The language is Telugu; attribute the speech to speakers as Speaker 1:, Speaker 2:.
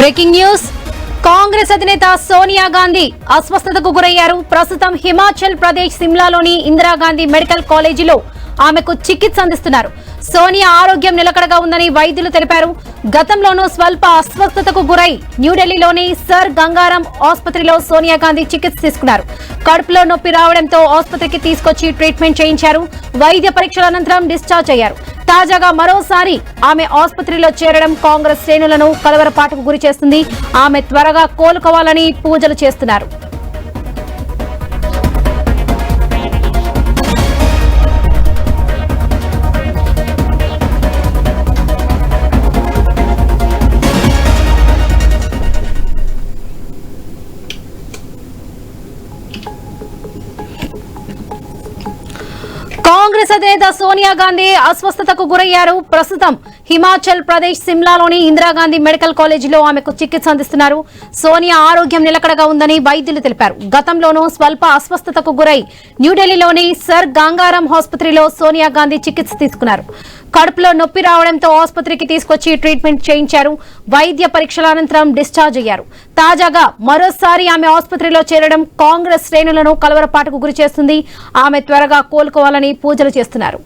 Speaker 1: బ్రేకింగ్ న్యూస్ కాంగ్రెస్ అధినేత సోనియా గాంధీ అస్వస్థతకు గురయ్యారు. ప్రస్తుతం హిమాచల్ ప్రదేశ్ సిమ్లాలోని ఇందిరాగాంధీ మెడికల్ కాలేజీలో ఆమెకు చికిత్స అందిస్తున్నారు. సోనియా ఆరోగ్యం నిలకడగా ఉందని వైద్యులు తెలిపారు. గతంలోనూ స్వల్ప అస్వస్థతకు గురై న్యూఢిల్లీలోని సర్ గంగారాం ఆసుపత్రిలో సోనియా గాంధీ చికిత్స తీసుకున్నారు. కడుపులో నొప్పి రావడంతో ఆసుపత్రికి తీసుకొచ్చి ట్రీట్మెంట్ చేయించారు. వైద్య పరీక్షల అనంతరం డిశ్చార్జ్ అయ్యారు. తాజాగా మరోసారి ఆమె ఆసుపత్రిలో చేరడం కాంగ్రెస్ శ్రేణులను కలవరపాటుకు గురి చేస్తుంది. ఆమె త్వరగా కోలుకోవాలని పూజలు చేస్తున్నారు. కాంగ్రెస్ అధినేత సోనియా గాంధీ అస్వస్థతకు గురయ్యారు. ప్రస్తుతం హిమాచల్ ప్రదేశ్ సిమ్లాలోని ఇందిరాగాంధీ మెడికల్ కాలేజీలో ఆమెకు చికిత్స అందిస్తున్నారు. సోనియా ఆరోగ్యం నిలకడగా ఉందని వైద్యులు తెలిపారు. గతంలోనూ స్వల్ప అస్వస్థతకు గురై న్యూఢిల్లీలోని సర్ గంగారాం ఆసుపత్రిలో సోనియా గాంధీ చికిత్స తీసుకున్నారు. కడుపులో నొప్పి రావడంతో ఆసుపత్రికి తీసుకొచ్చి ట్రీట్మెంట్ చేయించారు. వైద్య పరీక్షల అనంతరం డిశ్చార్జ్ అయ్యారు. తాజాగా మరోసారి ఆమె ఆసుపత్రిలో చేరడం కాంగ్రెస్ శ్రేణులను కలవరపాటుకు గురి చేస్తుంది. ఆమె త్వరగా కోలుకోవాలని పూజలు చేస్తున్నారు.